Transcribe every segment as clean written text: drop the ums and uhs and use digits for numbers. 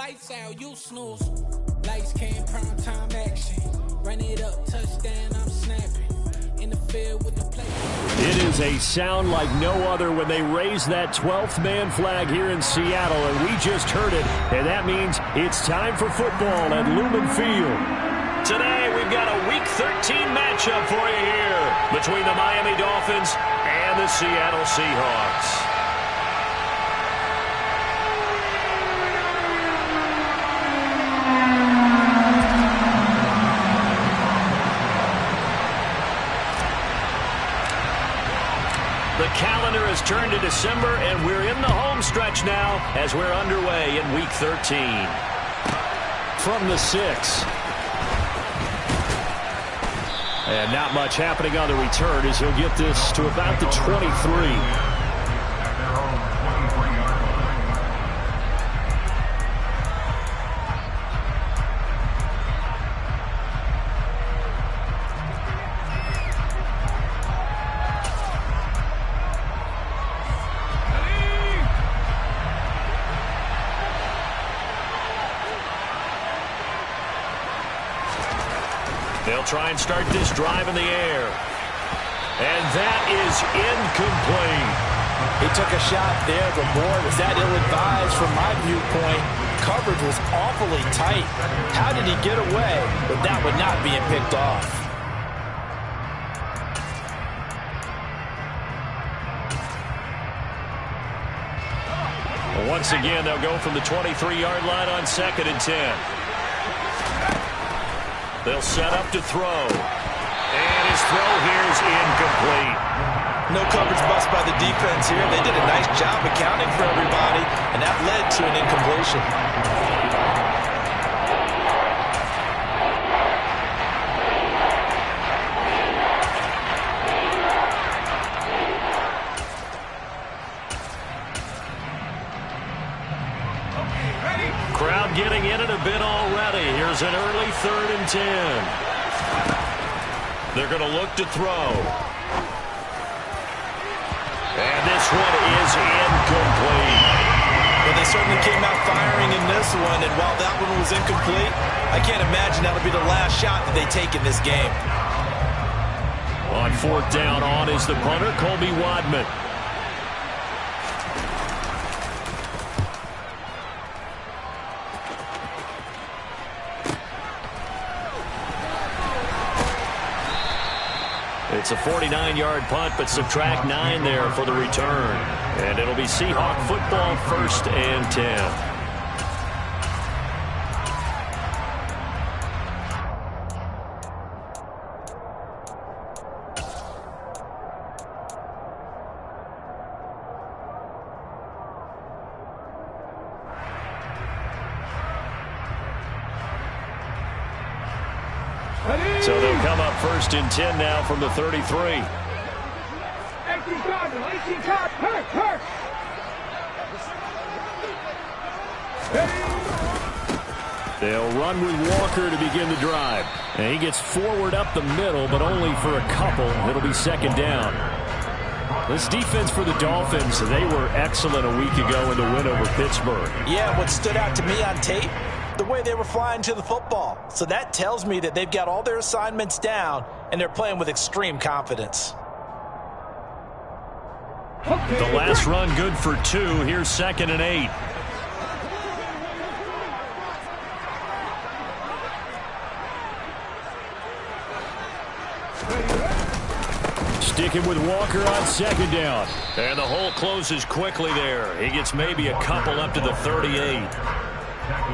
lights out, you snooze. Lights came, prime time action. Run it up, touchdown, I'm snapping. In the field with the play. It is a sound like no other when they raise that 12th man flag here in Seattle, and we just heard it, and that means it's time for football at Lumen Field. Today, we've got a Week 13 matchup for you here between the Miami Dolphins and the Seattle Seahawks. The calendar has turned to December, and we're in the home stretch now as we're underway in Week 13. From the 6. And not much happening on the return as he'll get this to about the 23. They'll try and start this drive in the air. And that is incomplete. He took a shot there, but boy, was that ill-advised from my viewpoint. Coverage was awfully tight. How did he get away with that one not being picked off? Well, once again, they'll go from the 23-yard line on 2nd and 10. They'll set up to throw. And his throw here is incomplete. No coverage bust by the defense here. They did a nice job accounting for everybody, and that led to an incompletion. Crowd getting in it a bit already. Here's an early 3rd and 10. They're going to look to throw. And this one is incomplete. Well, they certainly came out firing in this one, and while that one was incomplete, I can't imagine that'll be the last shot that they take in this game. On 4th down, on is the punter, Colby Wadman. It's a 49-yard punt, but subtract 9 there for the return. And it'll be Seahawk football, 1st and 10. So they'll come up 1st and 10 now from the 33. 18 card, hurt. They'll run with Walker to begin the drive. And he gets forward up the middle, but only for a couple. It'll be 2nd down. This defense for the Dolphins, they were excellent a week ago in the win over Pittsburgh. Yeah, what stood out to me on tape, the way they were flying to the football. So that tells me that they've got all their assignments down, and they're playing with extreme confidence. The last run good for 2. Here's 2nd and 8. Sticking with Walker on 2nd down. And the hole closes quickly there. He gets maybe a couple up to the 38.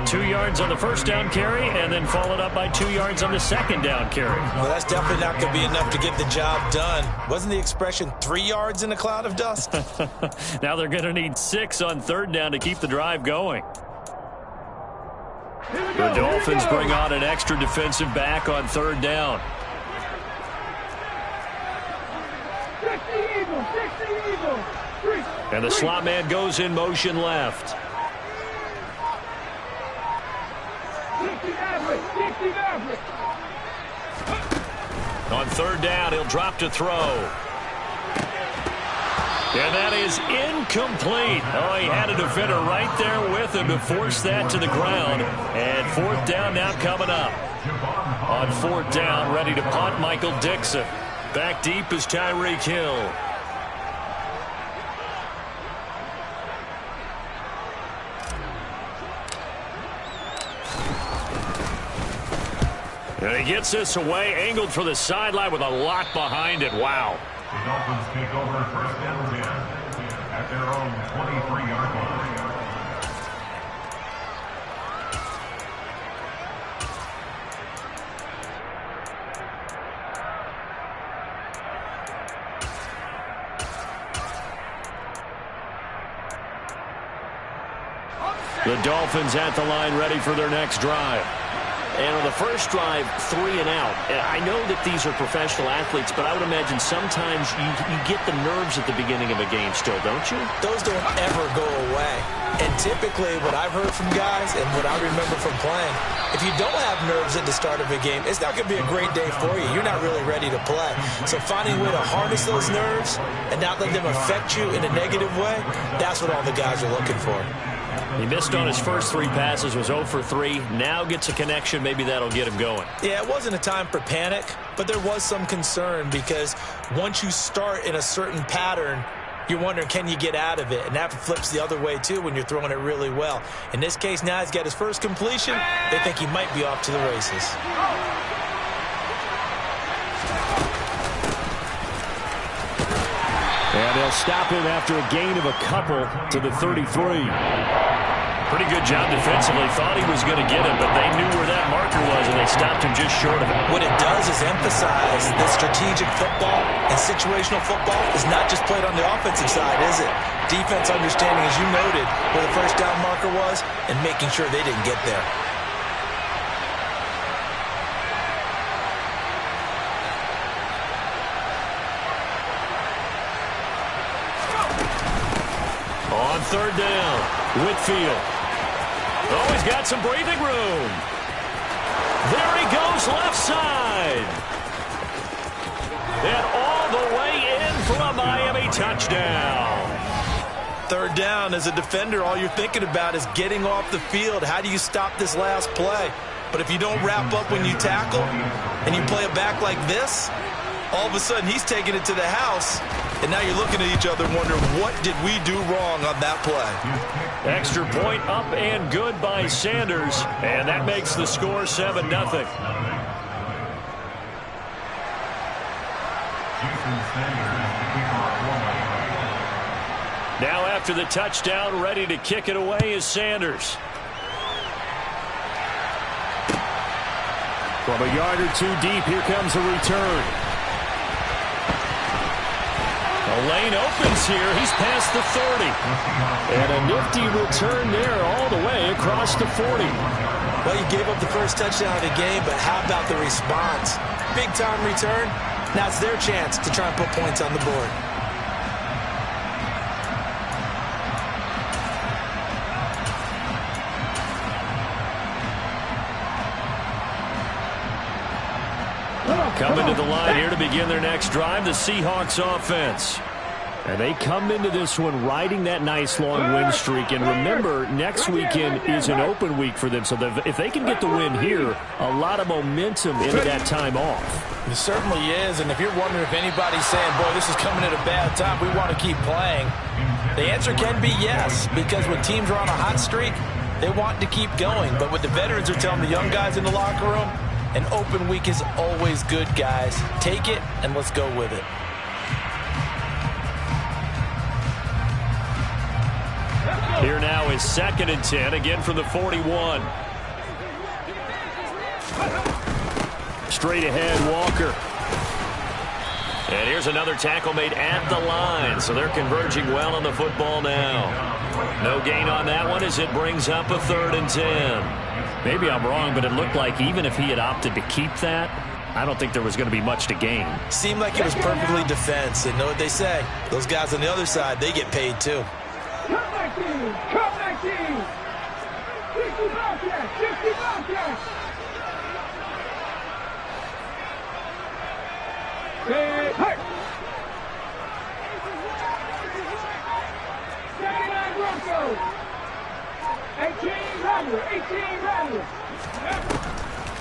2 yards on the 1st down carry, and then followed up by 2 yards on the 2nd down carry. Well, that's definitely not going to be enough to get the job done. Wasn't the expression 3 yards in a cloud of dust? Now they're going to need 6 on 3rd down to keep the drive going. The Dolphins bring on an extra defensive back on 3rd down. And the slot man goes in motion left. On 3rd down, he'll drop to throw. And that is incomplete. Oh, he had a defender right there with him to force that to the ground. And fourth down now coming up. On fourth down, ready to punt, Michael Dixon. Back deep is Tyreek Hill. And he gets this away, angled for the sideline with a lot behind it. Wow. The Dolphins take over first down 10 at their own 23-yard line. The Dolphins at the line, ready for their next drive. And on the first drive, 3 and out. I know that these are professional athletes, but I would imagine sometimes you get the nerves at the beginning of a game still, don't you? Those don't ever go away. And typically what I've heard from guys and what I remember from playing, if you don't have nerves at the start of a game, it's not going to be a great day for you. You're not really ready to play. So finding a way to harness those nerves and not let them affect you in a negative way, that's what all the guys are looking for. He missed on his first 3 passes, was 0 for 3. Now gets a connection. Maybe that'll get him going. Yeah, it wasn't a time for panic, but there was some concern because once you start in a certain pattern, you're wondering, can you get out of it? And that flips the other way, too, when you're throwing it really well. In this case, now he's got his first completion. They think he might be off to the races. And they'll stop him after a gain of a couple to the 33. Pretty good job defensively. Thought he was going to get him, but they knew where that marker was, and they stopped him just short of it. What it does is emphasize that strategic football and situational football is not just played on the offensive side, is it? Defense understanding, as you noted, where the first down marker was and making sure they didn't get there. On third down, Whitfield. Oh, he's got some breathing room. There he goes, left side. And all the way in for a Miami touchdown. Third down, as a defender, all you're thinking about is getting off the field. How do you stop this last play? But if you don't wrap up when you tackle and you play it back like this, all of a sudden he's taking it to the house. And now you're looking at each other and wondering, what did we do wrong on that play? Extra point up and good by Sanders. And that makes the score 7-0. Now after the touchdown, ready to kick it away is Sanders. From a yard or 2 deep, here comes a return. The lane opens here. He's past the 30. And a nifty return there all the way across the 40. Well, you gave up the first touchdown of the game, but how about the response? Big-time return. Now it's their chance to try and put points on the board. Coming to the line here to begin their next drive, the Seahawks offense. And they come into this one riding that nice long win streak. And remember, next weekend is an open week for them. So if they can get the win here, a lot of momentum into that time off. It certainly is. And if you're wondering if anybody's saying, boy, this is coming at a bad time, we want to keep playing, the answer can be yes. Because when teams are on a hot streak, they want to keep going. But what the veterans are telling the young guys in the locker room, an open week is always good, guys. Take it, and let's go with it. Here now is 2nd and 10, again from the 41. Straight ahead, Walker. And here's another tackle made at the line, so they're converging well on the football now. No gain on that one as it brings up a 3rd and 10. Maybe I'm wrong, but it looked like even if he had opted to keep that, I don't think there was going to be much to gain. Seemed like it was perfectly defense. And know what they say? Those guys on the other side, they get paid too. Come back in! Come back in! 60 Bobcats! 60 Bobcats! Hey, hey! go. 18 Rattler.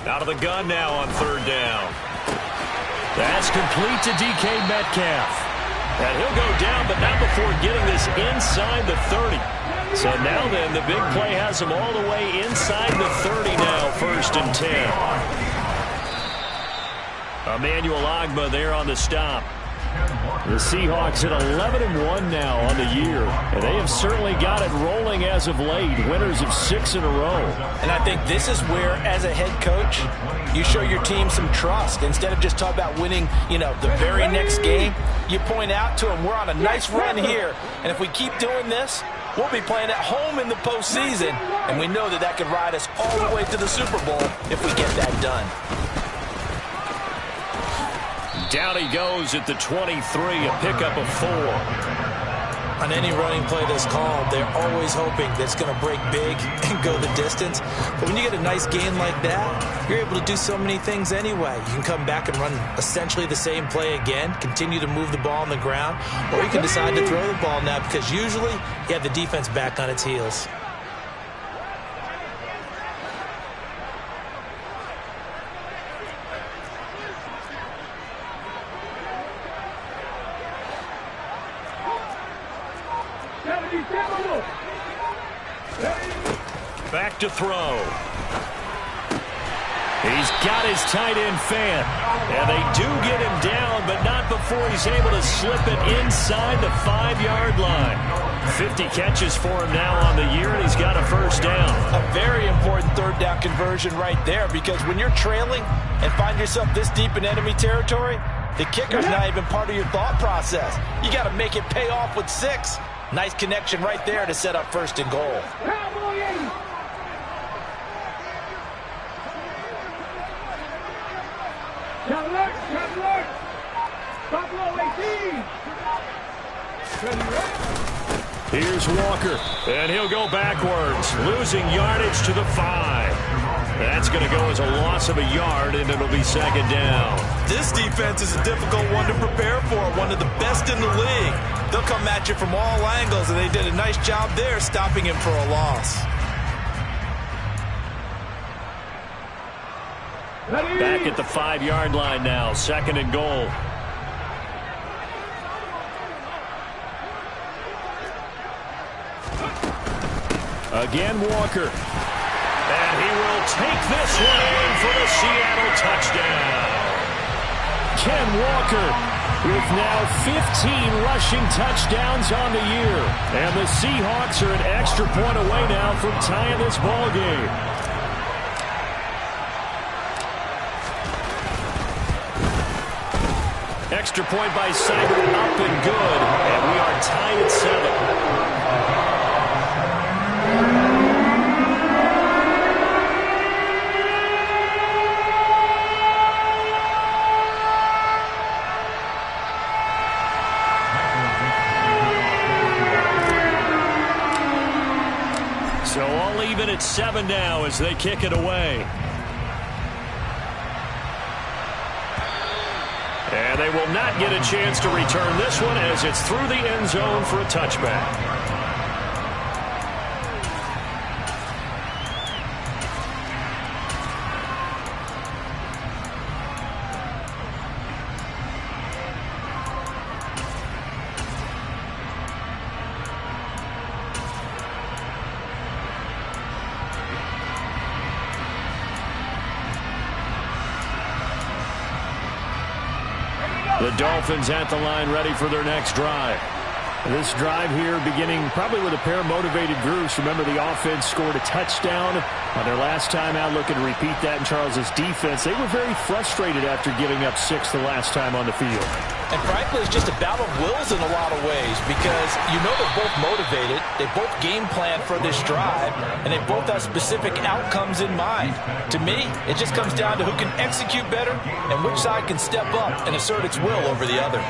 Out of the gun now on third down. That's complete to DK Metcalf. And he'll go down, but not before getting this inside the 30. So now then, the big play has him all the way inside the 30 now, 1st and 10. Emmanuel Ogbah there on the stop. The Seahawks at 11-1 now on the year, and they have certainly got it rolling as of late, winners of 6 in a row. And I think this is where, as a head coach, you show your team some trust. Instead of just talking about winning, the very next game, you point out to them, we're on a nice run here, and if we keep doing this, we'll be playing at home in the postseason, and we know that could ride us all the way to the Super Bowl if we get that done. Down he goes at the 23, a pickup of 4. On any running play that's called, they're always hoping that it's going to break big and go the distance. But when you get a nice gain like that, you're able to do so many things anyway. You can come back and run essentially the same play again, continue to move the ball on the ground, or you can decide to throw the ball now because usually you have the defense back on its heels. Back to throw. He's got his tight end fan. And they do get him down, but not before he's able to slip it inside the 5-yard line. 50 catches for him now on the year, and he's got a 1st down. A very important 3rd down conversion right there, because when you're trailing and find yourself this deep in enemy territory, the kicker's not even part of your thought process. You got to make it pay off with 6. Nice connection right there to set up 1st and goal. Here's Walker, and he'll go backwards, losing yardage to the 5. That's going to go as a loss of a yard, and it'll be 2nd down. This defense is a difficult one to prepare for, one of the best in the league. They'll come at you from all angles, and they did a nice job there stopping him for a loss. Back at the 5-yard line now, 2nd and goal. Again, Walker. And he will take this one in for the Seattle touchdown. Ken Walker with now 15 rushing touchdowns on the year. And the Seahawks are an extra point away now from tying this ball game. Extra point by Seibert, up and good. And we are tied at 7. So all even at 7 now as they kick it away. And they will not get a chance to return this one as it's through the end zone for a touchback. The Dolphins at the line ready for their next drive. This drive here beginning probably with a pair of motivated groups. Remember, the offense scored a touchdown on their last time out, looking to repeat that in Charles's defense. They were very frustrated after giving up 6 the last time on the field. And frankly, it's just a battle of wills in a lot of ways because they're both motivated, they both game plan for this drive, and they both have specific outcomes in mind. To me, it just comes down to who can execute better and which side can step up and assert its will over the other.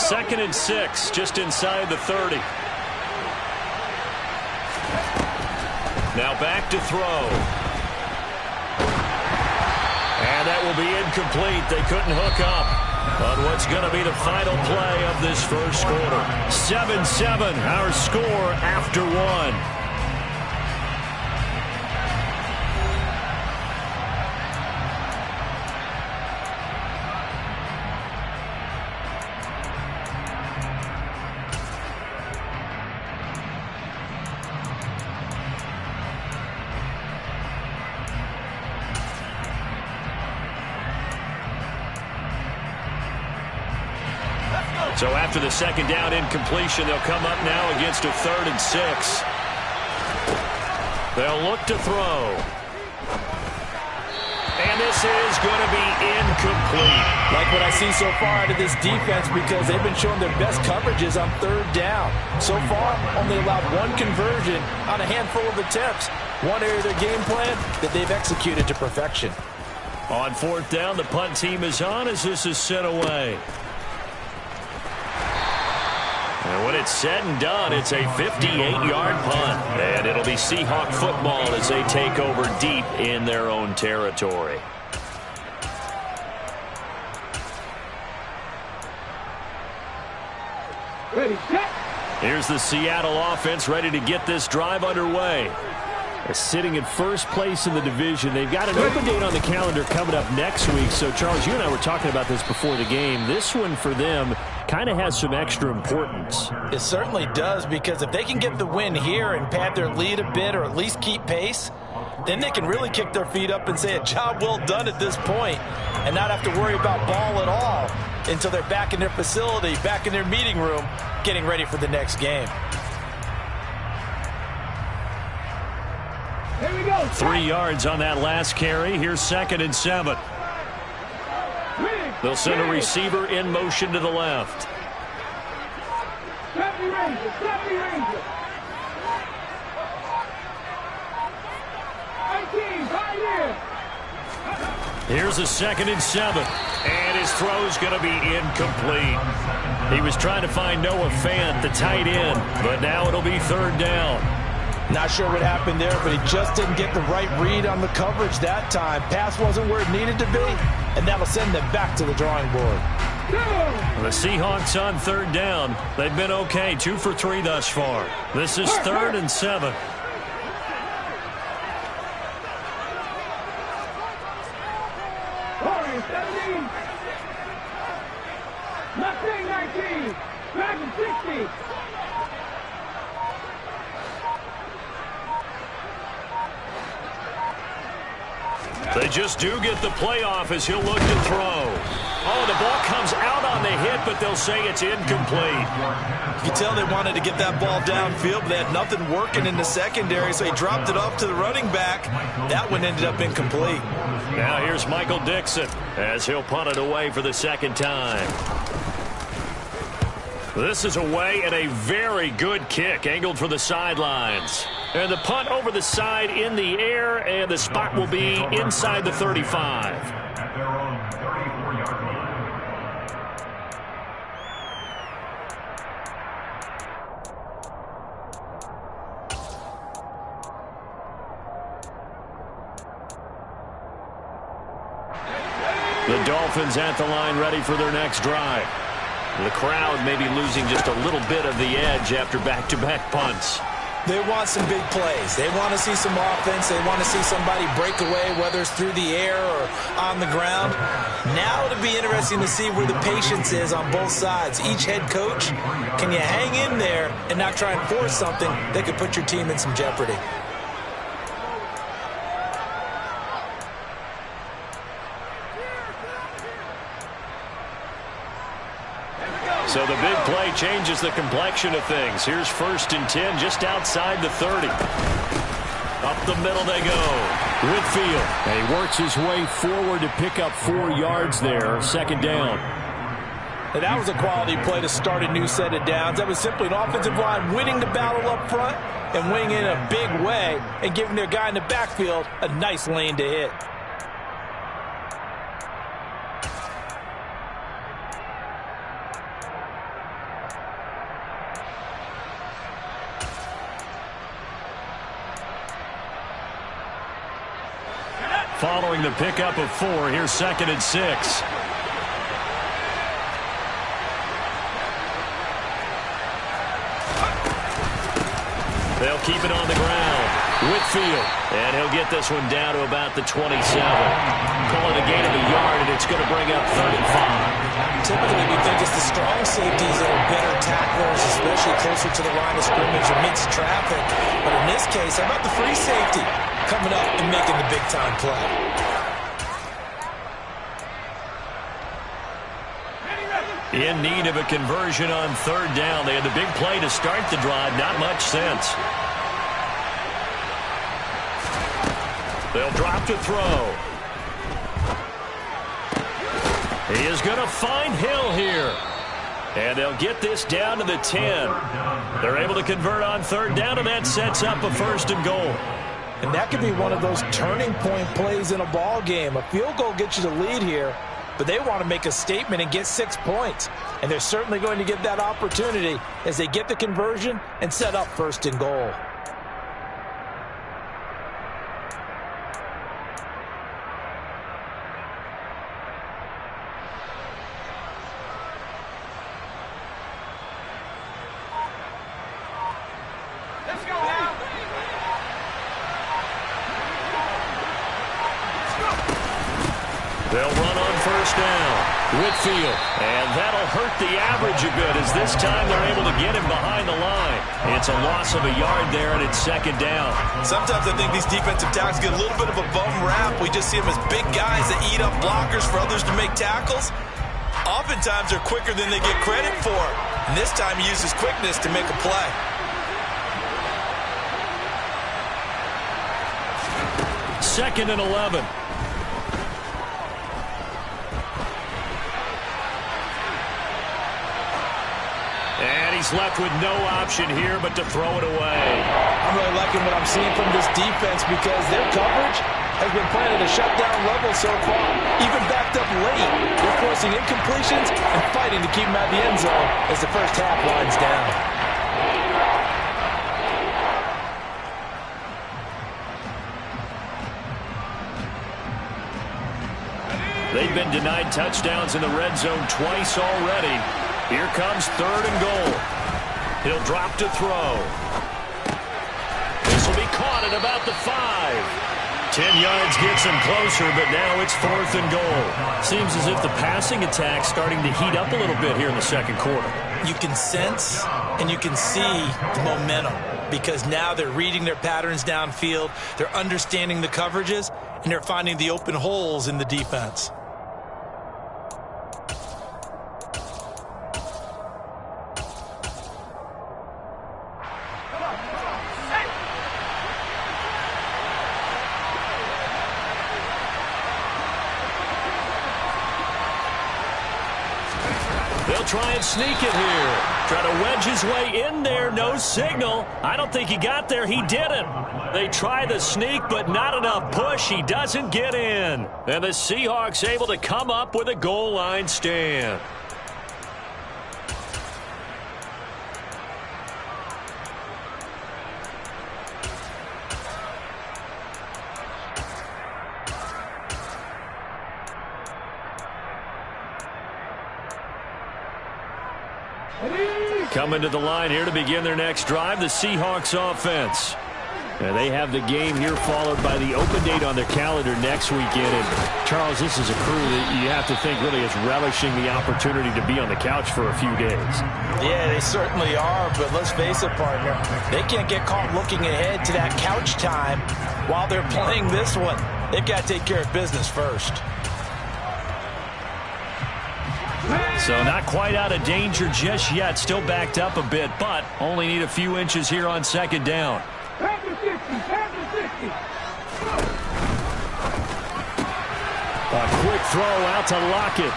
2nd and 6, just inside the 30. Now back to throw. And that will be incomplete. They couldn't hook up on what's going to be the final play of this first quarter. 7-7, our score after one. So after the second down incompletion, they'll come up now against a 3rd and 6. They'll look to throw. And this is going to be incomplete. Like what I see so far out of this defense, because they've been showing their best coverages on 3rd down. So far, only allowed one conversion on a handful of attempts. One area of their game plan that they've executed to perfection. On 4th down, the punt team is on as this is sent away. And when it's said and done, it's a 58-yard punt. And it'll be Seahawk football as they take over deep in their own territory. Ready, set. Here's the Seattle offense ready to get this drive underway. They're sitting in first place in the division. They've got an open date on the calendar coming up next week. So, Charles, you and I were talking about this before the game. This one for them kind of has some extra importance. It certainly does, because if they can get the win here and pad their lead a bit or at least keep pace, then they can really kick their feet up and say a job well done at this point and not have to worry about ball at all until they're back in their facility, back in their meeting room, getting ready for the next game. Here we go. 3 yards on that last carry. Here's 2nd and 7. They'll send a receiver in motion to the left. 70 Ranger, 70 Ranger. 19, right here. Here's a 2nd and 7. And his throw's going to be incomplete. He was trying to find Noah Fant, the tight end, but now it'll be 3rd down. Not sure what happened there, but he just didn't get the right read on the coverage that time. Pass wasn't where it needed to be, and that'll send them back to the drawing board. The Seahawks on 3rd down. They've been okay, 2 for 3 thus far. This is 3rd and 7. Warriors 17. Mustang 19. Dragon 60. They just do get the playoff as he'll look to throw. Oh, the ball comes out on the hit, but they'll say it's incomplete. You can tell they wanted to get that ball downfield, but they had nothing working in the secondary, so he dropped it off to the running back. That one ended up incomplete. Now here's Michael Dixon as he'll punt it away for the 2nd time. This is away and a very good kick angled for the sidelines. And the punt over the side in the air, and the spot will be inside the 35. At their own 34-yard line. The Dolphins at the line ready for their next drive. The crowd may be losing just a little bit of the edge after back-to-back punts. They want some big plays. They want to see some offense. They want to see somebody break away, whether it's through the air or on the ground. Now it'll be interesting to see where the patience is on both sides. Each head coach, can you hang in there and not try and force something that could put your team in some jeopardy? So the big play changes the complexion of things. Here's 1st and 10 just outside the 30. Up the middle they go. Whitfield. And he works his way forward to pick up 4 yards there. 2nd down. And that was a quality play to start a new set of downs. That was simply an offensive line winning the battle up front and winning in a big way and giving their guy in the backfield a nice lane to hit. following the pickup of 4. Here's 2nd and 6. They'll keep it on the ground. Whitfield, and he'll get this one down to about the 27. Call it a gain of a yard, and it's going to bring up 3rd and 5. Typically, we think it's the strong safeties that are better tacklers, especially closer to the line of scrimmage amidst traffic. But in this case, how about the free safety coming up and making the big-time play? In need of a conversion on 3rd down. They had the big play to start the drive. Not much sense. They'll drop to throw. He is going to find Hill here. And they'll get this down to the 10. They're able to convert on 3rd down, and that sets up a 1st and goal. And that could be one of those turning point plays in a ball game. A field goal gets you the lead here, but they want to make a statement and get 6 points. And they're certainly going to get that opportunity as they get the conversion and set up 1st and goal. They'll run on 1st down. Whitfield, and that'll hurt the average a bit as this time they're able to get him behind the line. It's a loss of a yard there, and it's 2nd down. Sometimes I think these defensive tackles get a little bit of a bum rap. We just see them as big guys that eat up blockers for others to make tackles. Oftentimes they're quicker than they get credit for. And this time he uses quickness to make a play. Second and 11. And he's left with no option here but to throw it away. I'm really liking what I'm seeing from this defense because their coverage has been playing at a shutdown level so far. Even backed up late, they're forcing incompletions and fighting to keep them out of the end zone as the first half winds down. They've been denied touchdowns in the red zone twice already. Here comes 3rd and goal. He'll drop to throw. This will be caught at about the 5. 10 yards gets him closer, but now it's 4th and goal. Seems as if the passing attack's starting to heat up a little bit here in the 2nd quarter. You can sense and you can see the momentum because now they're reading their patterns downfield, they're understanding the coverages, and they're finding the open holes in the defense. They'll try and sneak it here. Try to wedge his way in there. No signal. I don't think he got there. He didn't. They try the sneak, but not enough push. He doesn't get in. And the Seahawks able to come up with a goal line stand. Coming to the line here to begin their next drive, the Seahawks offense. And they have the game here followed by the open date on their calendar next weekend. And Charles, this is a crew that you have to think really is relishing the opportunity to be on the couch for a few days. Yeah, they certainly are, but let's face it, partner. They can't get caught looking ahead to that couch time while they're playing this one. They've got to take care of business first. So not quite out of danger just yet. Still backed up a bit, but only need a few inches here on 2nd down. A quick throw out to Lockett.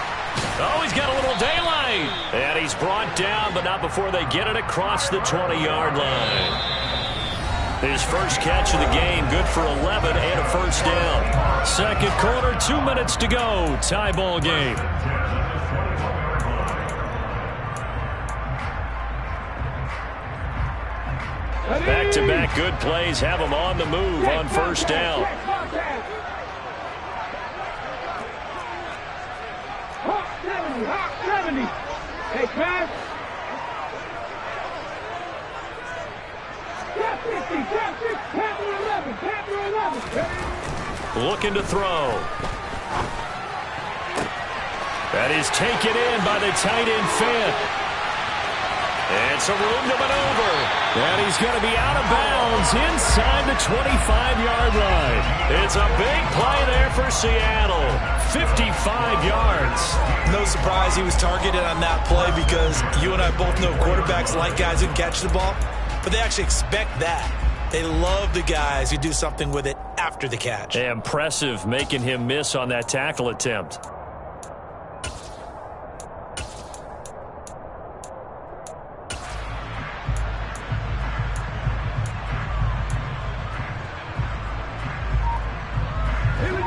Oh, he's got a little daylight. And he's brought down, but not before they get it across the 20-yard line. His first catch of the game, good for 11 and a 1st down. 2nd quarter, 2 minutes to go. Tie ball game. Back-to-back good plays have them on the move on 1st down. 70. Hey, pass. Tap 50, tap 50, tap 11. Looking to throw. That is taken in by the tight end Fant. And some room to maneuver. And he's going to be out of bounds inside the 25-yard line. It's a big play there for Seattle. 55 yards. No surprise he was targeted on that play because you and I both know quarterbacks like guys who catch the ball, but they actually expect that. They love the guys who do something with it after the catch. Impressive making him miss on that tackle attempt.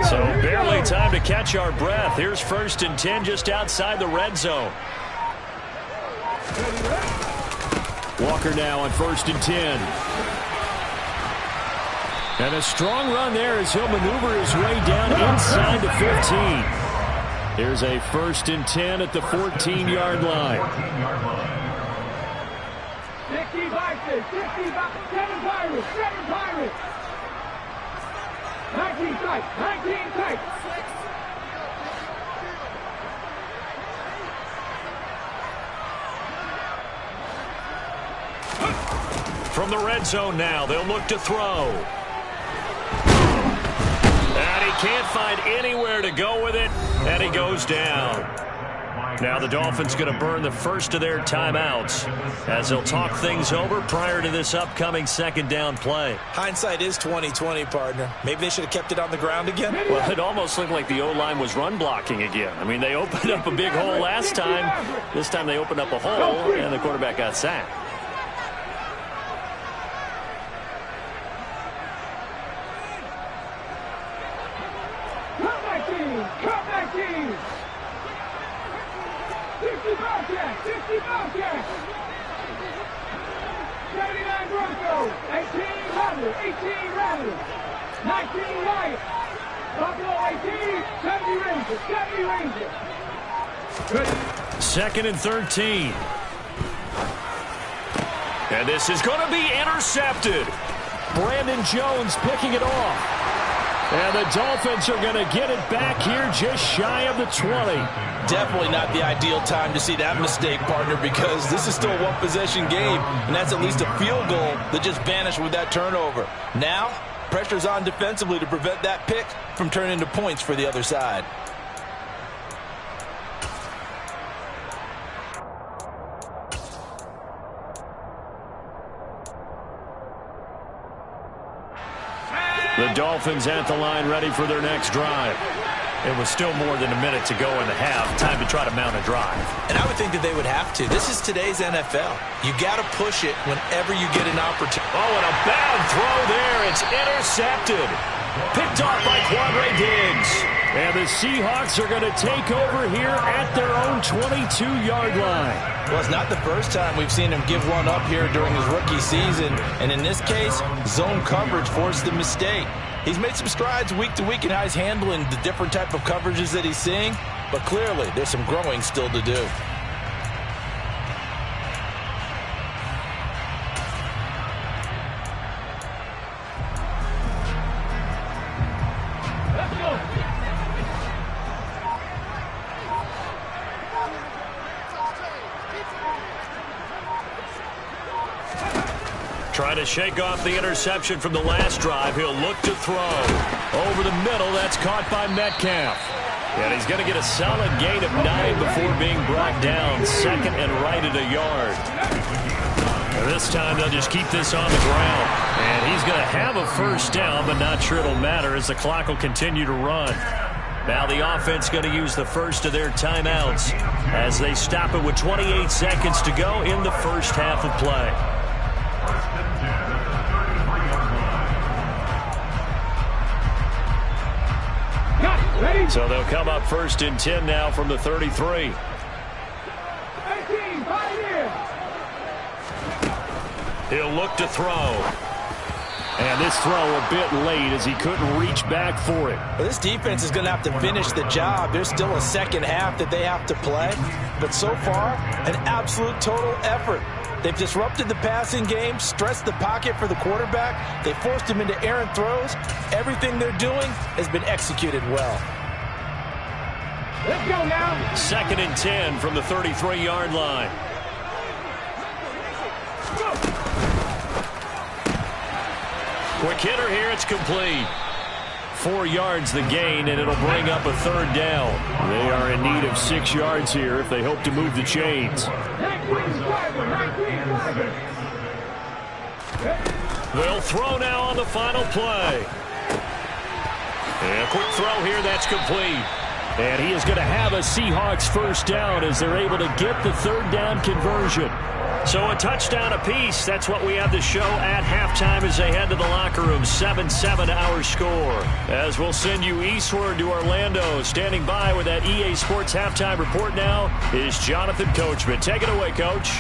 So barely time to catch our breath. Here's 1st and 10 just outside the red zone. Walker now on 1st and 10. And a strong run there as he'll maneuver his way down inside the 15. Here's a 1st and 10 at the 14-yard line. 60 boxes, 7 Pirates, 7 Pirates. 19 tight, 19 tight. From the red zone now, they'll look to throw. And he can't find anywhere to go with it, and he goes down. Now the Dolphins going to burn the first of their timeouts as they'll talk things over prior to this upcoming 2nd down play. Hindsight is 20/20, partner. Maybe they should have kept it on the ground again. Well, it almost looked like the O-line was run blocking again. I mean, they opened up a big hole last time. This time they opened up a hole, and the quarterback got sacked. Comeback team. 60 Bobcats, 60 Bobcats. 79 Broncos, 18 Rattlers, 19 Lions. Buffalo 18, 70 Rangers, 70 Rangers. Good. 2nd and 13. And this is going to be intercepted. Brandon Jones picking it off. And the Dolphins are going to get it back here just shy of the 20. Definitely not the ideal time to see that mistake, partner, because this is still a one-possession game, and that's at least a field goal that just vanished with that turnover. Now, pressure's on defensively to prevent that pick from turning into points for the other side. The Dolphins at the line ready for their next drive. It was still more than a minute to go in the half. Time to try to mount a drive. And I would think that they would have to. This is today's NFL. You got to push it whenever you get an opportunity. Oh, and a bad throw there. It's intercepted. Picked off by Quadre Diggs. And the Seahawks are going to take over here at their own 22-yard line. Well, it's not the first time we've seen him give one up here during his rookie season. And in this case, zone coverage forced the mistake. He's made some strides week to week in how he's handling the different type of coverages that he's seeing. But clearly, there's some growing still to do. Trying to shake off the interception from the last drive. He'll look to throw. Over the middle, that's caught by Metcalf. And he's going to get a solid gain of 9 before being brought down. 2nd and right at a yard. And this time they'll just keep this on the ground. And he's going to have a first down, but not sure it'll matter as the clock will continue to run. Now the offense going to use the first of their timeouts as they stop it with 28 seconds to go in the first half of play. So they'll come up 1st and 10 now from the 33. 18, He'll look to throw. And this throw a bit late as he couldn't reach back for it. Well, this defense is going to have to finish the job. There's still a second half that they have to play. But so far, an absolute total effort. They've disrupted the passing game, stressed the pocket for the quarterback. They forced him into errant throws. Everything they're doing has been executed well. Let's go now. 2nd and 10 from the 33-yard line. Quick hitter here, it's complete. 4 yards the gain, and it'll bring up a 3rd down. They are in need of 6 yards here if they hope to move the chains. They'll throw now on the final play. And a quick throw here, that's complete. And he is going to have a Seahawks 1st down as they're able to get the 3rd down conversion. So a touchdown apiece. That's what we have to show at halftime as they head to the locker room. 7-7 our score. As we'll send you eastward to Orlando. Standing by with that EA Sports halftime report now is Jonathan Coachman. Take it away, Coach.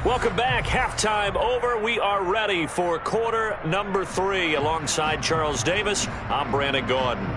Welcome back. Halftime over. We are ready for quarter number 3. Alongside Charles Davis, I'm Brandon Gordon.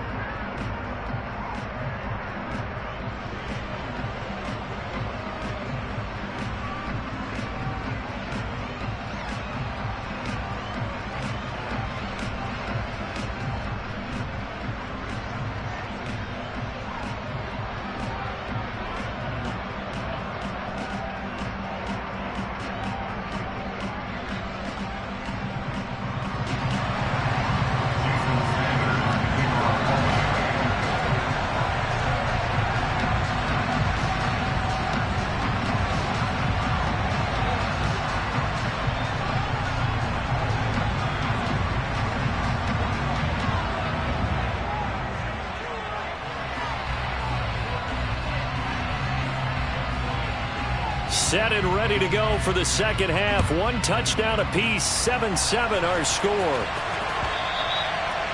Set and ready to go for the second half. 1 touchdown apiece, 7-7 our score.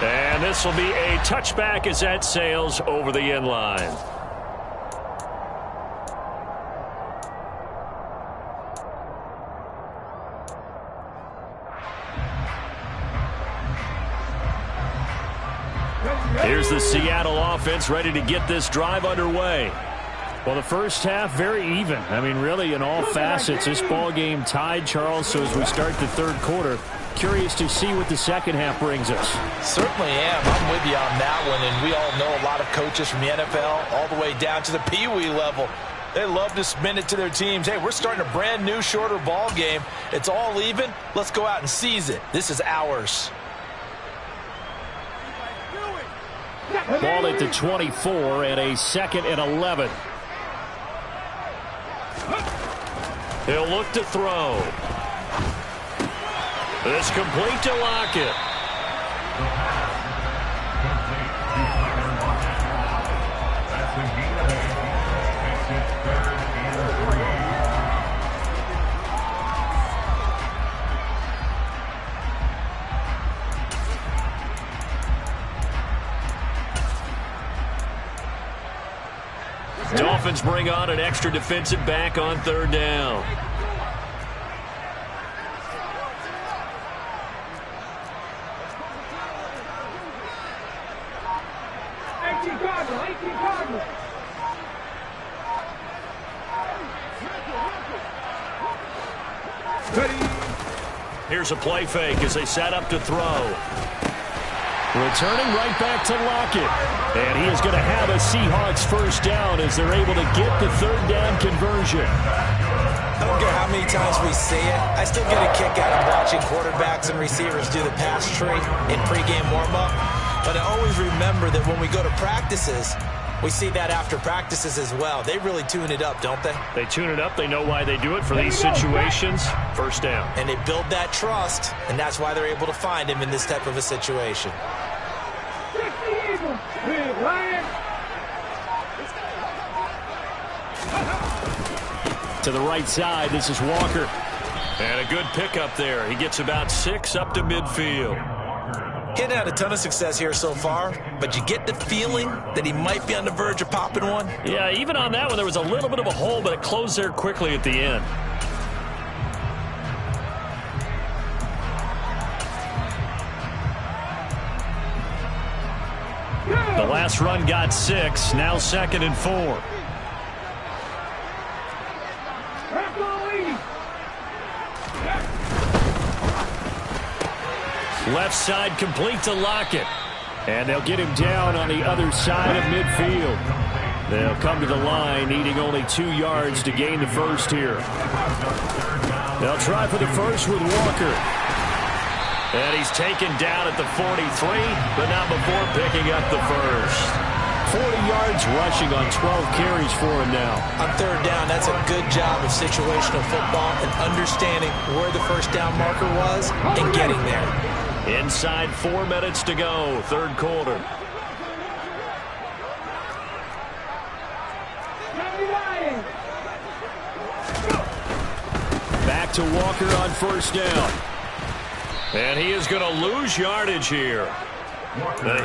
And this will be a touchback as that sails over the end line. Here's the Seattle offense ready to get this drive underway. Well, the first half, very even. I mean, really, in all facets, this ball game tied, Charles. So as we start the 3rd quarter, curious to see what the second half brings us. Certainly am. I'm with you on that one. And we all know a lot of coaches from the NFL all the way down to the Pee Wee level. They love to spin it to their teams. Hey, we're starting a brand new, shorter ball game. It's all even. Let's go out and seize it. This is ours. Ball at the 24 and a 2nd and 11. He'll look to throw. It's complete to Lockett. Dolphins bring on an extra defensive back on 3rd down. Here's a play fake as they set up to throw. Returning right back to Lockett. And he is going to have a Seahawks 1st down as they're able to get the 3rd down conversion. I don't care how many times we see it. I still get a kick out of watching quarterbacks and receivers do the pass tree in pregame warm-up. But I always remember that when we go to practices, we see that after practices as well. They really tune it up, don't they? They tune it up. They know why they do it for these situations. 1st down. And they build that trust, and that's why they're able to find him in this type of a situation. To the right side, this is Walker. And a good pickup there. He gets about 6 up to midfield. He hadn't had a ton of success here so far, but you get the feeling that he might be on the verge of popping one. Yeah, even on that one, there was a little bit of a hole, but it closed there quickly at the end. The last run got 6, now 2nd and 4. Left side complete to Lockett. And they'll get him down on the other side of midfield. They'll come to the line, needing only 2 yards to gain the first here. They'll try for the first with Walker. And he's taken down at the 43, but not before picking up the first. 40 yards rushing on 12 carries for him now. On 3rd down, that's a good job of situational football and understanding where the first down marker was and getting there. Inside 4 minutes to go, 3rd quarter. Back to Walker on 1st down. And he is going to lose yardage here.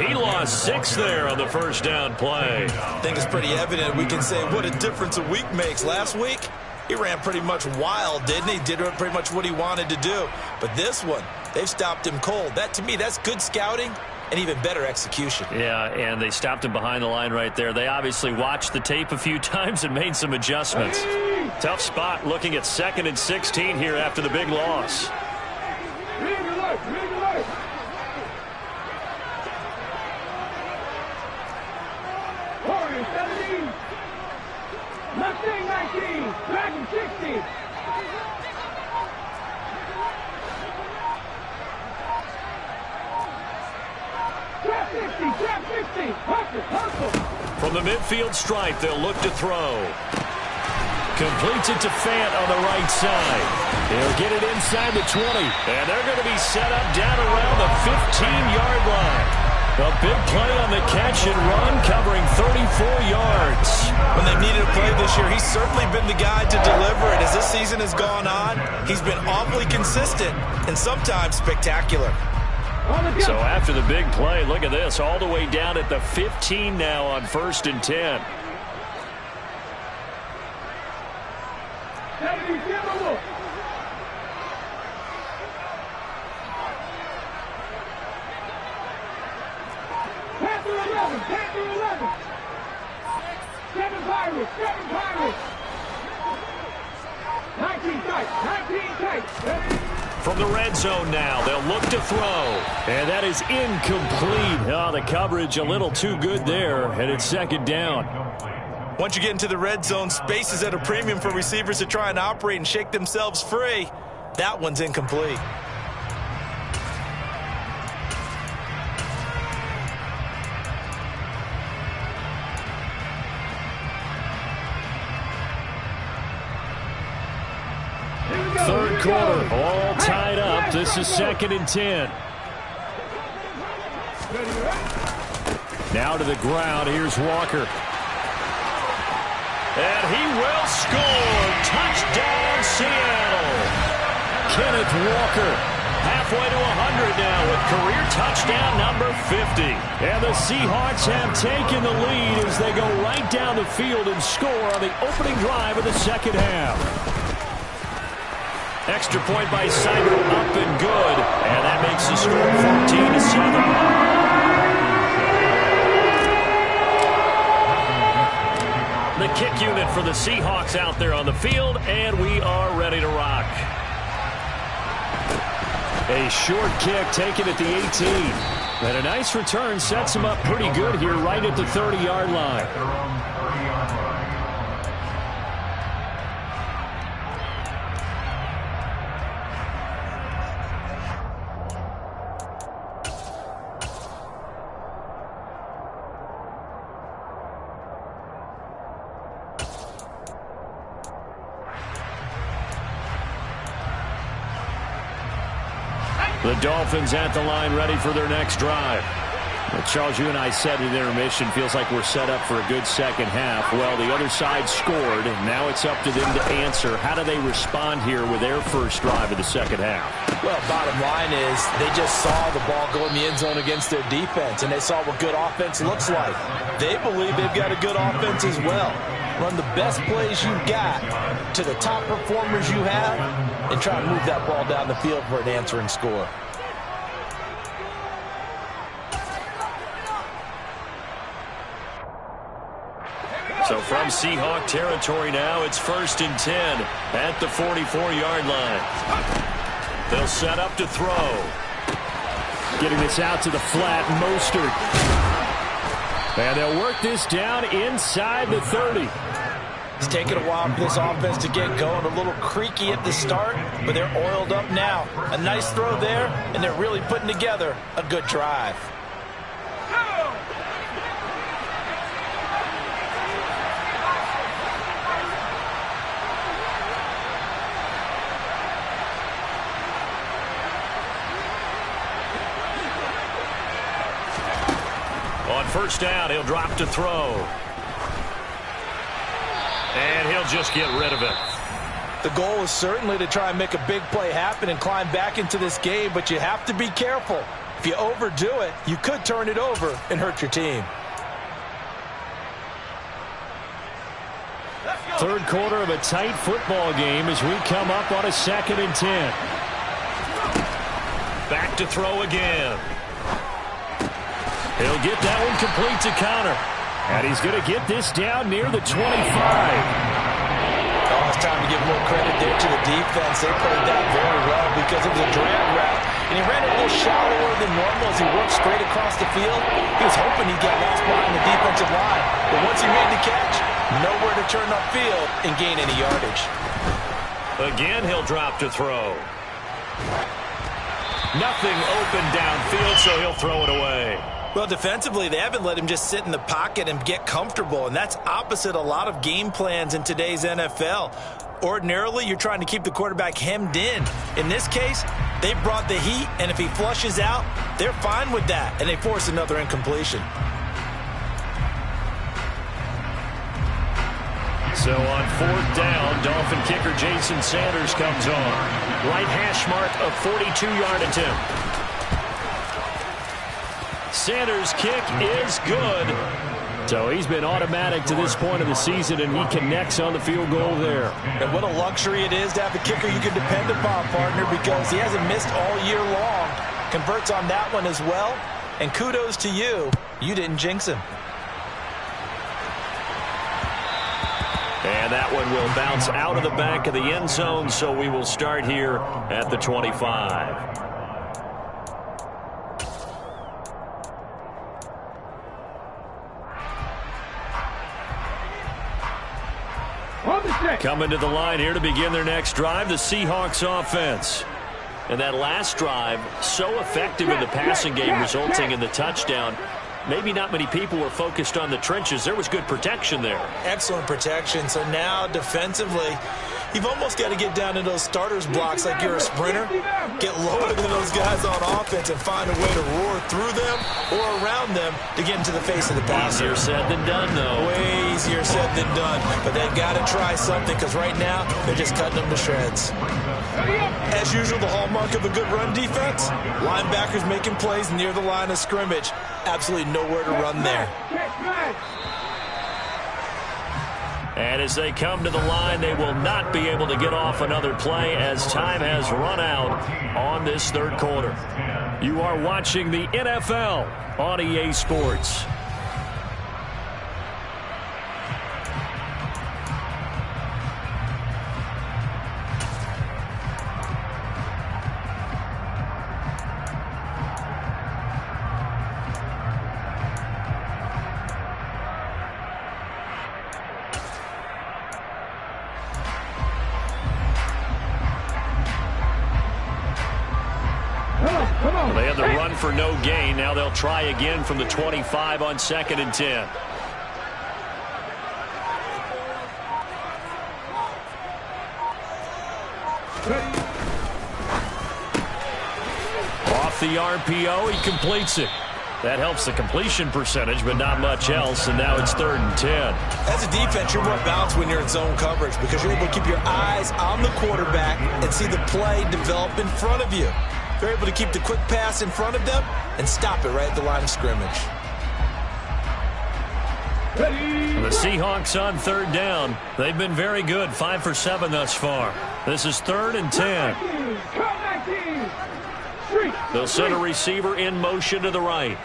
He lost 6 there on the 1st down play. I think it's pretty evident. We can say what a difference a week makes. Last week, he ran pretty much wild, didn't he? Did pretty much what he wanted to do. But this one, they've stopped him cold. That, to me, that's good scouting and even better execution. Yeah, and they stopped him behind the line right there. They obviously watched the tape a few times and made some adjustments. Tough spot looking at 2nd and 16 here after the big loss. Mustang 19, Dragon 60. Trap 50, trap 50. Hustle. From the midfield stripe, they'll look to throw. Completes it to Fant on the right side. He'll get it inside the 20. And they're going to be set up down around the 15-yard line. A big play on the catch and run, covering 34 yards. When they've needed a play this year, he's certainly been the guy to deliver it. As this season has gone on, he's been awfully consistent and sometimes spectacular. So after the big play, look at this, all the way down at the 15 now on 1st and 10. Panther 11. 7 Pirates. 19 tight. From the red zone now, they'll look to throw. And that is incomplete. Oh, the coverage a little too good there, and it's 2nd down. Once you get into the red zone, space is at a premium for receivers to try and operate and shake themselves free. That one's incomplete. Third quarter, all tied up. This is 2nd and 10. Now to the ground. Here's Walker. And he will score. Touchdown, Seattle. Kenneth Walker. Halfway to 100 now with career touchdown number 50. And the Seahawks have taken the lead as they go right down the field and score on the opening drive of the 2nd half. Extra point by Seibert, up and good. And that makes the score 14-7. The kick unit for the Seahawks out there on the field, and we are ready to rock. A short kick taken at the 18. And a nice return sets him up pretty good here right at the 30-yard line. The Dolphins at the line ready for their next drive. Well, Charles, you and I said in intermission, feels like we're set up for a good second half. Well, the other side scored, and now it's up to them to answer. How do they respond here with their first drive of the second half? Well, bottom line is they just saw the ball go in the end zone against their defense, and they saw what good offense looks like. They believe they've got a good offense as well. Run the best plays you've got to the top performers you have, and try to move that ball down the field for an answering score. So from Seahawk territory now, it's 1st and 10 at the 44-yard line. They'll set up to throw. Getting this out to the flat, Mostert. And they'll work this down inside the 30. It's taken a while for this offense to get going. A little creaky at the start, but they're oiled up now. A nice throw there, and they're really putting together a good drive. On first down, he'll drop to throw. And he'll just get rid of it. The goal is certainly to try and make a big play happen and climb back into this game, but you have to be careful. If you overdo it, you could turn it over and hurt your team. Third quarter of a tight football game as we come up on a 2nd and 10. Back to throw again. He'll get that one complete to Connor. And he's going to get this down near the 25. Oh, it's time to give more credit there to the defense. They played that very well because it was a drag route. And he ran it a little shallower than normal as he worked straight across the field. He was hoping he'd get lost behind the defensive line. But once he made the catch, nowhere to turn upfield and gain any yardage. Again, he'll drop to throw. Nothing open downfield, so he'll throw it away. Well, defensively, they haven't let him just sit in the pocket and get comfortable, and that's opposite a lot of game plans in today's NFL. Ordinarily, you're trying to keep the quarterback hemmed in. In this case, they brought the heat, and if he flushes out, they're fine with that, and they force another incompletion. So on 4th down, Dolphin kicker Jason Sanders comes on. Right hash mark of 42-yard attempt. Sanders' kick is good. So he's been automatic to this point of the season, and he connects on the field goal there. And what a luxury it is to have a kicker you can depend upon, partner, because he hasn't missed all year long. Converts on that one as well. And kudos to you. You didn't jinx him. And that one will bounce out of the back of the end zone, so we will start here at the 25. Coming to the line here to begin their next drive, the Seahawks offense. And that last drive, so effective in the passing game, resulting in the touchdown. Maybe not many people were focused on the trenches. There was good protection there. Excellent protection. So now defensively, you've almost got to get down to those starters blocks like you're a sprinter. Get lower than those guys on offense and find a way to roar through them or around them to get into the face of the passer. Easier said than done, though. Way easier said than done. But they've got to try something because right now they're just cutting them to shreds. As usual, the hallmark of a good run defense, linebackers making plays near the line of scrimmage. Absolutely nowhere to run there. And as they come to the line, they will not be able to get off another play as time has run out on this third quarter. You are watching the NFL on EA Sports. They had the run for no gain. Now they'll try again from the 25 on 2nd and 10. Off the RPO, he completes it. That helps the completion percentage, but not much else, and now it's 3rd and 10. As a defense, you're more balanced when you're in zone coverage because you're able to keep your eyes on the quarterback and see the play develop in front of you. You're able to keep the quick pass in front of them and stop it right at the line of scrimmage. The Seahawks on 3rd down. They've been very good, 5 for 7 thus far. This is 3rd and 10. They'll send a receiver in motion to the right.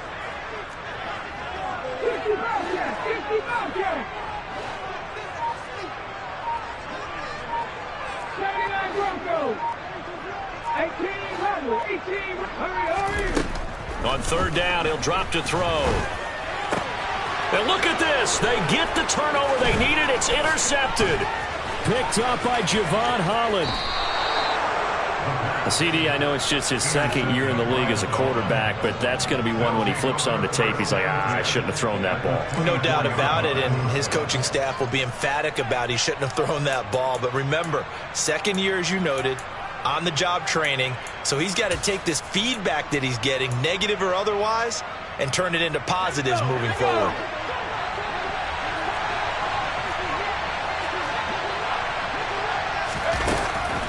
On 3rd down, he'll drop to throw. And look at this. They get the turnover they needed. It's intercepted. Picked up by Javon Holland. CD, I know it's just his 2nd year in the league as a quarterback, but that's going to be one when he flips on the tape. He's like, I shouldn't have thrown that ball. No doubt about it, and his coaching staff will be emphatic about he shouldn't have thrown that ball. But remember, 2nd year, as you noted, on-the-job training, so he's got to take this feedback that he's getting, negative or otherwise, and turn it into positives moving forward.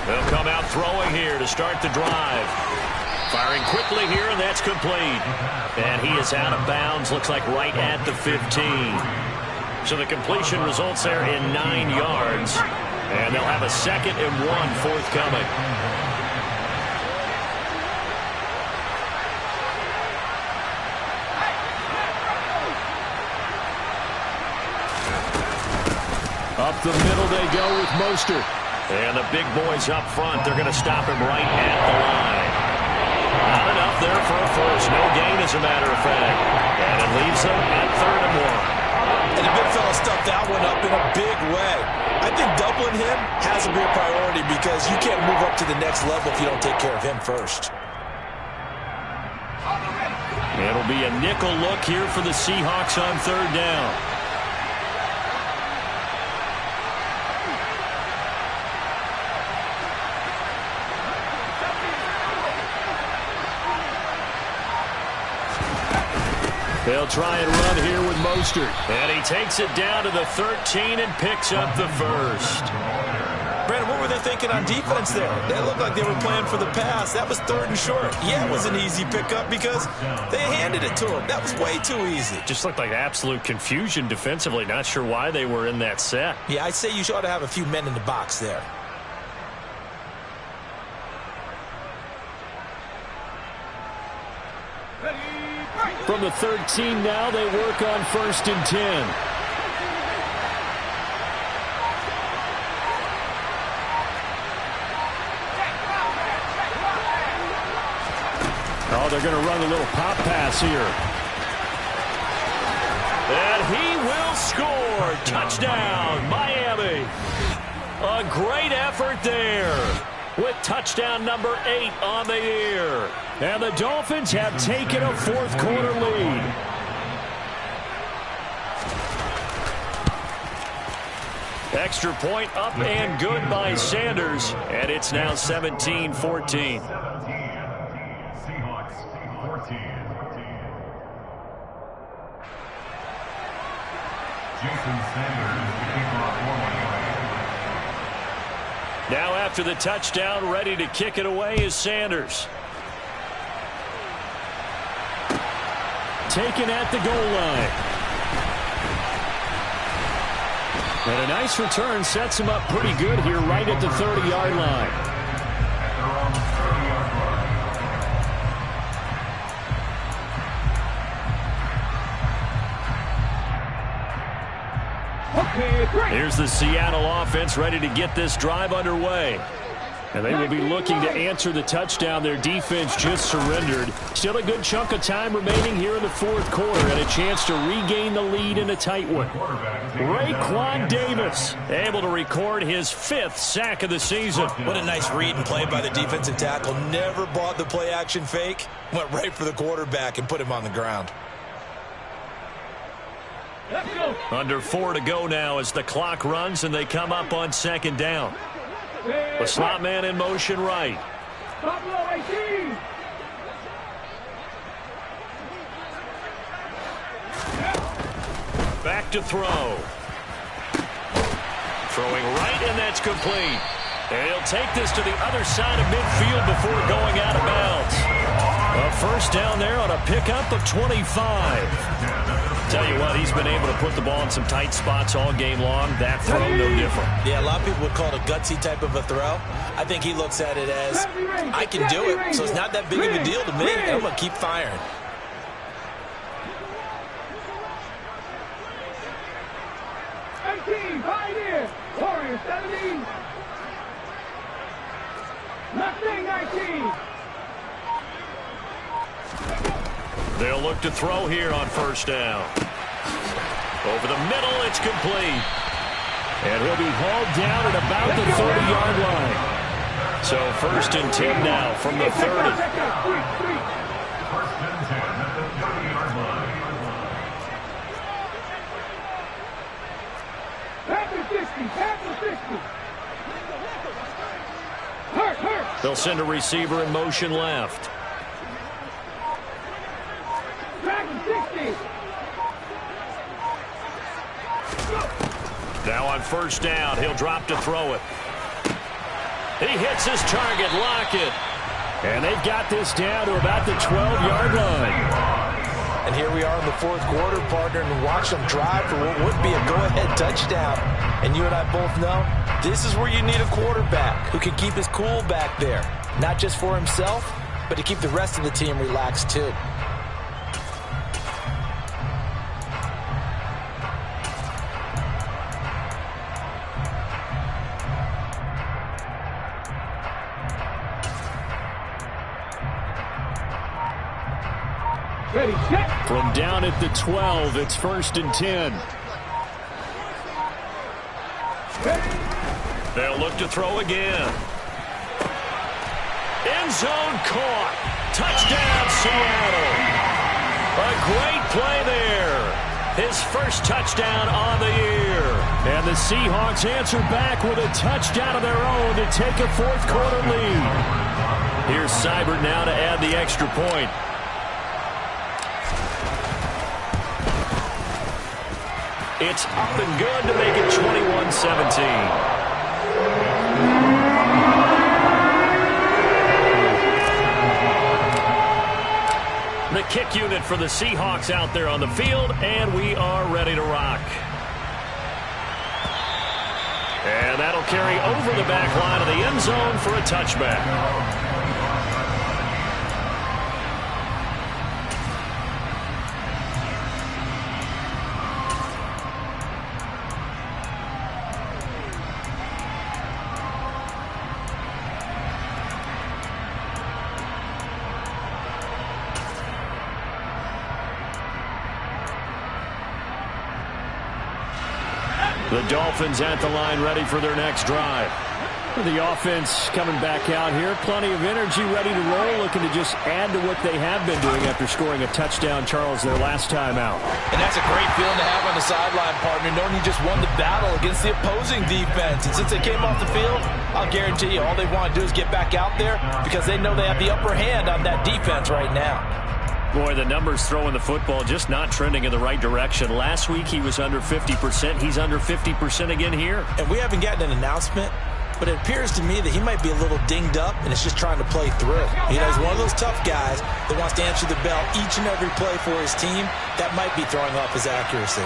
They'll come out throwing here to start the drive. Firing quickly here, and that's complete. And he is out of bounds, looks like right at the 15. So the completion results there in 9 yards. And they'll have a 2nd and 1 forthcoming. Up the middle they go with Mostert. And the big boys up front, they're going to stop him right at the line. Not enough there for a first. No gain, as a matter of fact. And it leaves them at 3rd and 1. And the big fella stuffed that one up in a big way. I think doubling him has to be a priority because you can't move up to the next level if you don't take care of him first. It'll be a nickel look here for the Seahawks on 3rd down. They'll try and run here with Mostert. And he takes it down to the 13 and picks up the first. Brandon, what were they thinking on defense there? They looked like they were playing for the pass. That was 3rd and short. Yeah, it was an easy pickup because they handed it to him. That was way too easy. Just looked like absolute confusion defensively. Not sure why they were in that set. Yeah, I'd say you ought to have a few men in the box there. From the 13 now, they work on 1st and 10. Oh, they're going to run a little pop pass here. And he will score. Touchdown, Miami. A great effort there with touchdown number 8 on the year. And the Dolphins have taken a 4th quarter lead. Extra point up and good by Sanders. And it's now 17-14. Seahawks 14. Jason Sanders, the kickoff formally. Now after the touchdown, ready to kick it away is Sanders. Taken at the goal line. And a nice return sets him up pretty good here right at the 30-yard line. Here's the Seattle offense ready to get this drive underway. And they will be looking to answer the touchdown their defense just surrendered. Still a good chunk of time remaining here in the 4th quarter and a chance to regain the lead in a tight one. Raekwon Davis able to record his 5th sack of the season. What a nice read and play by the defensive tackle. Never bought the play-action fake. Went right for the quarterback and put him on the ground. Under 4 to go now as the clock runs and they come up on 2nd down. The slot man in motion right. Back to throw. Throwing right, and that's complete. And he'll take this to the other side of midfield before going out of bounds. A first down there on a pickup of 25. Tell you what, he's been able to put the ball in some tight spots all game long. That throw, no different. Yeah, a lot of people would call it a gutsy type of a throw. I think he looks at it as, I can do it, so it's not that big of a deal to me, and I'm going to keep firing. Pioneer, Warrior 17. Mustang 19. They'll look to throw here on first down. Over the middle, it's complete. And he'll be hauled down at about the 30-yard line. So first and 10 now from the 30. First and 10 at the 30-yard line. Panther 60. Hurt. They'll send a receiver in motion left. Dragon 60. Now on first down, he'll drop to throw it. He hits his target, Lockett. And they've got this down to about the 12-yard line. And here we are in the fourth quarter, partner, and watch them drive for what would be a go-ahead touchdown. And you and I both know this is where you need a quarterback who can keep his cool back there. Not just for himself, but to keep the rest of the team relaxed too. Ready, set. From down at the 12, it's first and 10. They'll look to throw again. End zone caught. Touchdown, Seattle. A great play there. His first touchdown on the year. And the Seahawks answer back with a touchdown of their own to take a fourth quarter lead. Here's Seibert now to add the extra point. It's up and good to make it 21-17. The kick unit for the Seahawks out there on the field, and we are ready to rock. And that'll carry over the back line of the end zone for a touchback. The Dolphins at the line ready for their next drive. The offense coming back out here. Plenty of energy, ready to roll, looking to just add to what they have been doing after scoring a touchdown, Charles, their last time out. And that's a great feeling to have on the sideline, partner, knowing you just won the battle against the opposing defense. And since they came off the field, I'll guarantee you all they want to do is get back out there because they know they have the upper hand on that defense right now. Boy, the numbers throwing the football just not trending in the right direction. Last week he was under 50%. He's under 50% again here. And we haven't gotten an announcement, but it appears to me that he might be a little dinged up and is just trying to play through. You know, he's one of those tough guys that wants to answer the bell each and every play for his team. That might be throwing off his accuracy.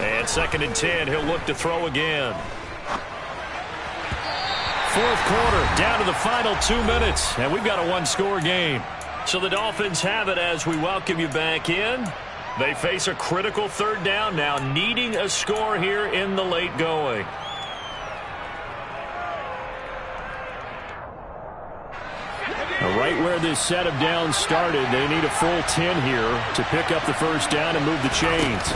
And second and 10, he'll look to throw again. Fourth quarter, down to the final 2 minutes, and we've got a one-score game. So the Dolphins have it as we welcome you back in. They face a critical third down now, needing a score here in the late going. Right where this set of downs started, they need a full 10 here to pick up the first down and move the chains.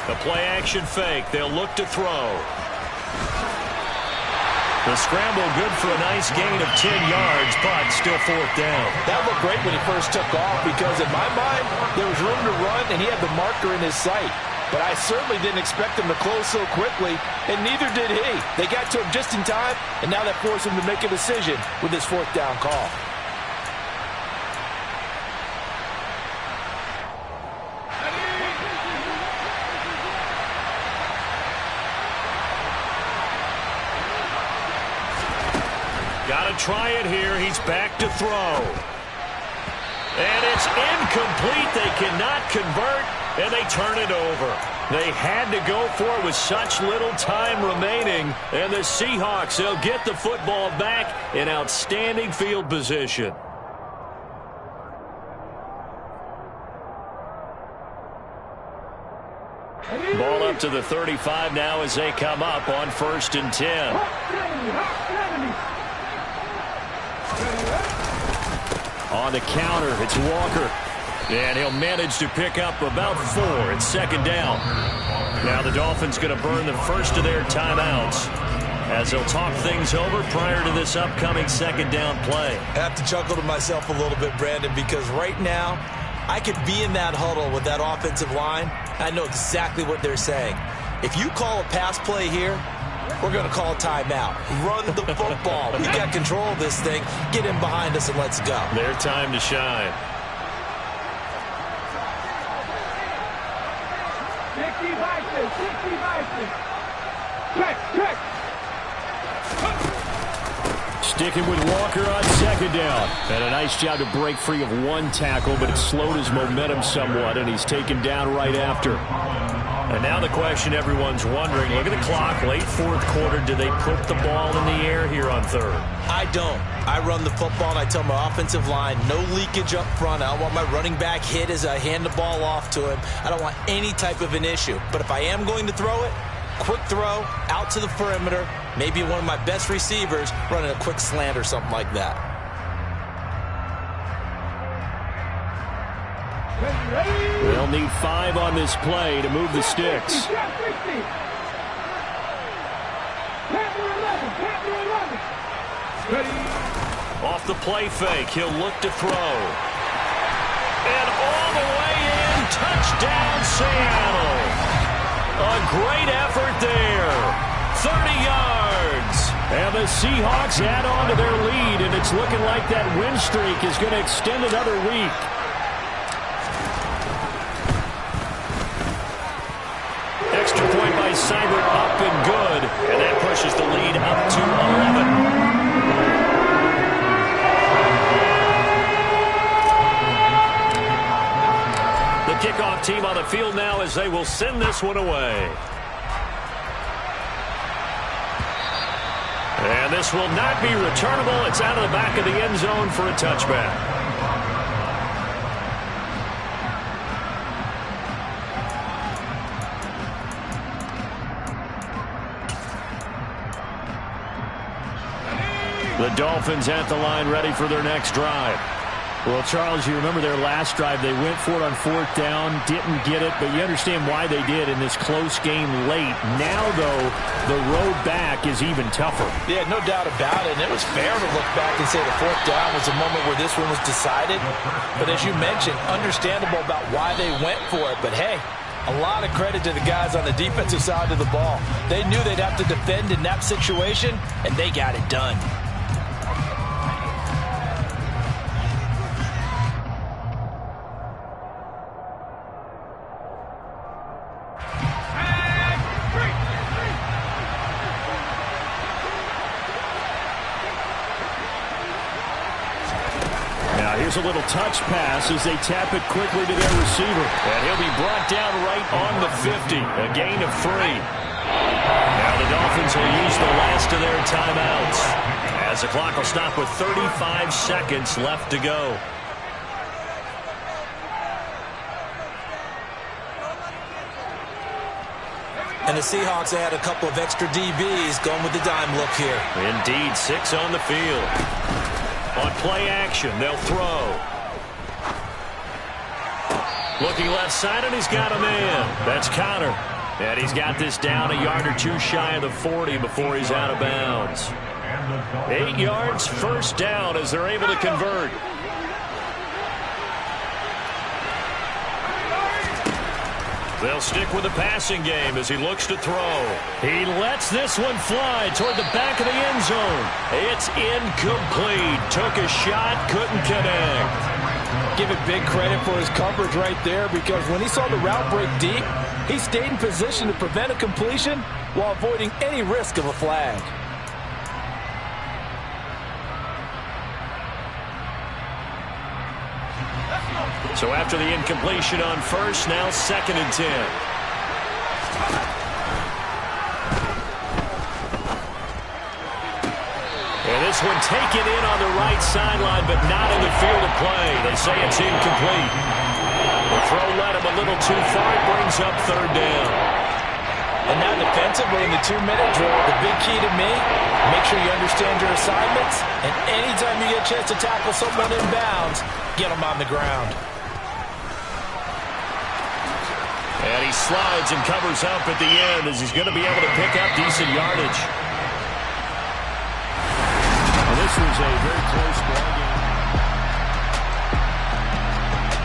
The play-action fake. They'll look to throw. The scramble good for a nice gain of 10 yards, but still fourth down. That looked great when he first took off because in my mind, there was room to run and he had the marker in his sight. But I certainly didn't expect him to close so quickly, and neither did he. They got to him just in time, and now that forced him to make a decision with his fourth down call. Got to try it here. He's back to throw. And it's incomplete. They cannot convert, and they turn it over. They had to go for it with such little time remaining. And the Seahawks, they'll get the football back in outstanding field position. Ball up to the 35 now as they come up on 1st and 10. On the counter, it's Walker. And he'll manage to pick up about 4. It's 2nd down. Now the Dolphins going to burn the first of their timeouts as they'll talk things over prior to this upcoming 2nd down play. I have to chuckle to myself a little bit, Brandon, because right now I could be in that huddle with that offensive line. I know exactly what they're saying. If you call a pass play here, we're going to call a timeout. Run the football. We got control of this thing. Get in behind us and let's go. Their time to shine. 60 Vikings, 60 Vikings. Check. Sticking with Walker on 2nd down. And a nice job to break free of one tackle, but it slowed his momentum somewhat, and he's taken down right after. And now the question everyone's wondering, look at the clock, late 4th quarter, do they put the ball in the air here on 3rd? I don't. I run the football, and I tell my offensive line, no leakage up front. I don't want my running back hit as I hand the ball off to him. I don't want any type of an issue. But if I am going to throw it, quick throw, out to the perimeter, maybe one of my best receivers running a quick slant or something like that. They'll need 5 on this play to move the sticks. Off the play fake, he'll look to throw. And all the way in, touchdown Seattle. A great effort there. 30 yards. And the Seahawks add on to their lead, and it's looking like that win streak is going to extend another week. Extra point by Seibert, up and good. And that pushes the lead up to 11. The kickoff team on the field now as they will send this one away. And this will not be returnable. It's out of the back of the end zone for a touchback. The Dolphins at the line ready for their next drive. Well, Charles, you remember their last drive. They went for it on 4th down, didn't get it, but you understand why they did in this close game late. Now, though, the road back is even tougher. Yeah, no doubt about it, and it was fair to look back and say the 4th down was a moment where this one was decided. But as you mentioned, understandable about why they went for it. But, hey, a lot of credit to the guys on the defensive side of the ball. They knew they'd have to defend in that situation, and they got it done. Here's a little touch pass as they tap it quickly to their receiver. And he'll be brought down right on the 50. A gain of 3. Now the Dolphins will use the last of their timeouts as the clock will stop with 35 seconds left to go. And the Seahawks add a couple of extra DBs going with the dime look here. Indeed, 6 on the field. On play action, they'll throw. Looking left side, and he's got a man. That's Connor. And he's got this down a yard or two shy of the 40 before he's out of bounds. 8 yards, first down as they're able to convert. They'll stick with the passing game as he looks to throw. He lets this one fly toward the back of the end zone. It's incomplete. Took a shot, couldn't connect. Give it big credit for his coverage right there, because when he saw the route break deep, he stayed in position to prevent a completion while avoiding any risk of a flag. So after the incompletion on first, now 2nd and 10. And this one taken in on the right sideline, but not in the field of play. They say it's incomplete. The throw led him a little too far. It brings up 3rd down. And now defensively in the 2-minute drill, the big key to me, make sure you understand your assignments, and anytime you get a chance to tackle someone in bounds, get them on the ground. And he slides and covers up at the end as he's going to be able to pick up decent yardage. Well, this was a very close ball.